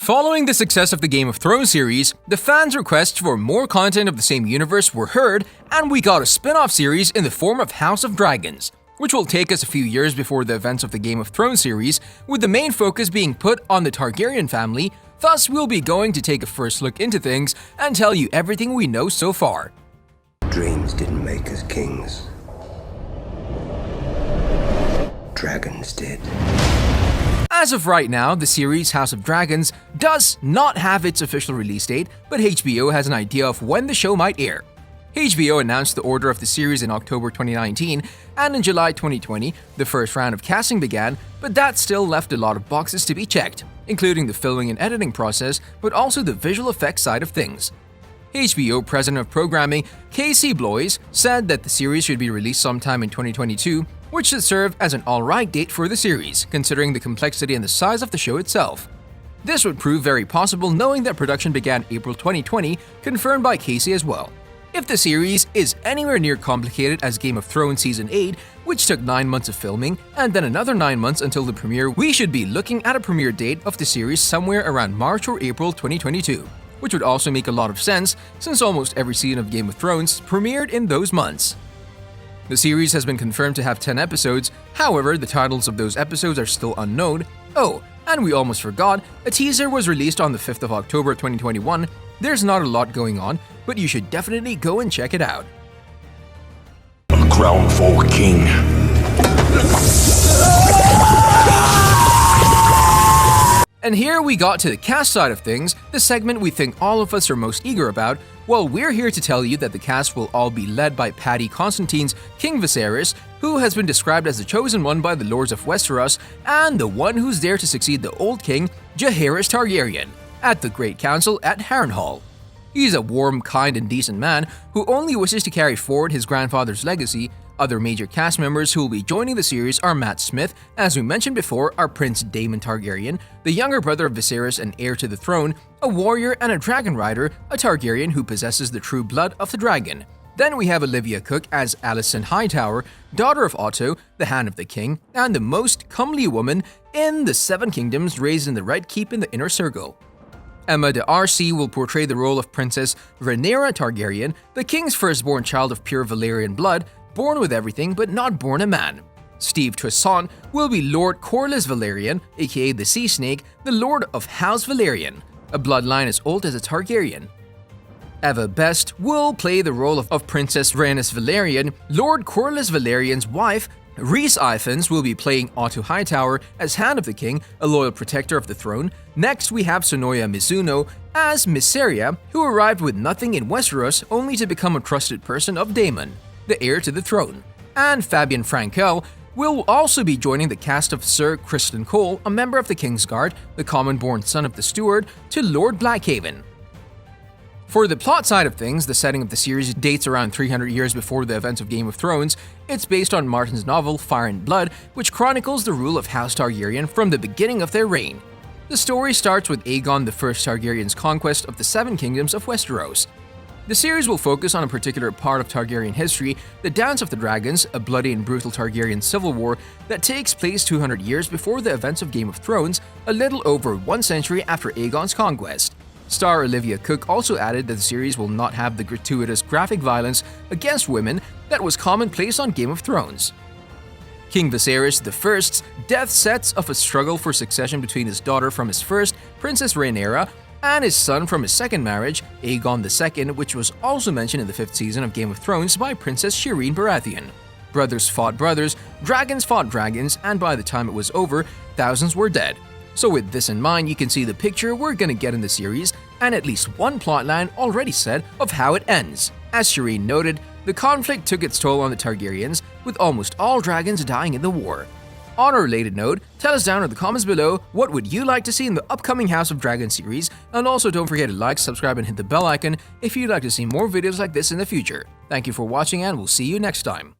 Following the success of the Game of Thrones series, the fans' requests for more content of the same universe were heard, and we got a spin-off series in the form of House of Dragons, which will take us a few years before the events of the Game of Thrones series, with the main focus being put on the Targaryen family. Thus, we'll be going to take a first look into things and tell you everything we know so far. Dreams didn't make us kings. Dragons did. As of right now, the series House of Dragons does not have its official release date, but HBO has an idea of when the show might air. HBO announced the order of the series in October 2019, and in July 2020, the first round of casting began, but that still left a lot of boxes to be checked, including the filming and editing process, but also the visual effects side of things. HBO President of Programming Casey Bloys said that the series should be released sometime in 2022, which should serve as an alright date for the series, considering the complexity and the size of the show itself. This would prove very possible knowing that production began April 2020, confirmed by Casey as well. If the series is anywhere near complicated as Game of Thrones Season 8, which took 9 months of filming, and then another 9 months until the premiere, we should be looking at a premiere date of the series somewhere around March or April 2022, which would also make a lot of sense since almost every season of Game of Thrones premiered in those months. The series has been confirmed to have 10 episodes, however, the titles of those episodes are still unknown. Oh, and we almost forgot, a teaser was released on the 5th of October 2021. There's not a lot going on, but you should definitely go and check it out. A crown for king. And here we got to the cast side of things, the segment we think all of us are most eager about. Well, we're here to tell you that the cast will all be led by Paddy Considine's King Viserys, who has been described as the chosen one by the Lords of Westeros, and the one who's there to succeed the old king, Jaehaerys Targaryen, at the Great Council at Harrenhal. He's a warm, kind, and decent man who only wishes to carry forward his grandfather's legacy. Other major cast members who will be joining the series are Matt Smith, as we mentioned before, our Prince Daemon Targaryen, the younger brother of Viserys and heir to the throne, a warrior and a dragon rider, a Targaryen who possesses the true blood of the dragon. Then we have Olivia Cooke as Alicent Hightower, daughter of Otto, the Hand of the King, and the most comely woman in the Seven Kingdoms, raised in the Red Keep in the Inner Circle. Emma D'Arcy will portray the role of Princess Rhaenyra Targaryen, the king's firstborn child of pure Valyrian blood, born with everything but not born a man. Steve Toussaint will be Lord Corlys Velaryon, aka the Sea Snake, the Lord of House Velaryon, a bloodline as old as a Targaryen. Eva Best will play the role of Princess Rhaenys Velaryon, Lord Corlys Velaryon's wife. Rhys Ifans will be playing Otto Hightower as Hand of the King, a loyal protector of the throne. Next, we have Sonoya Mizuno as Mysaria, who arrived with nothing in Westeros only to become a trusted person of Daemon, the heir to the throne. And Fabian Frankel will also be joining the cast of Sir Criston Cole, a member of the Kingsguard, the common-born son of the Steward, to Lord Blackhaven. For the plot side of things, the setting of the series dates around 300 years before the events of Game of Thrones. It's based on Martin's novel Fire and Blood, which chronicles the rule of House Targaryen from the beginning of their reign. The story starts with Aegon I Targaryen's conquest of the Seven Kingdoms of Westeros. The series will focus on a particular part of Targaryen history, the Dance of the Dragons, a bloody and brutal Targaryen civil war that takes place 200 years before the events of Game of Thrones, a little over 1 century after Aegon's conquest. Star Olivia Cooke also added that the series will not have the gratuitous graphic violence against women that was commonplace on Game of Thrones. King Viserys I's death sets off a struggle for succession between his daughter from his first, Princess Rhaenyra, and his son from his second marriage, Aegon II, which was also mentioned in the 5th season of Game of Thrones by Princess Shireen Baratheon. Brothers fought brothers, dragons fought dragons, and by the time it was over, thousands were dead. So with this in mind, you can see the picture we're gonna get in the series, and at least one plotline already set of how it ends. As Shireen noted, the conflict took its toll on the Targaryens, with almost all dragons dying in the war. On a related note, tell us down in the comments below what would you like to see in the upcoming House of Dragons series, and also don't forget to like, subscribe, and hit the bell icon if you'd like to see more videos like this in the future. Thank you for watching, and we'll see you next time.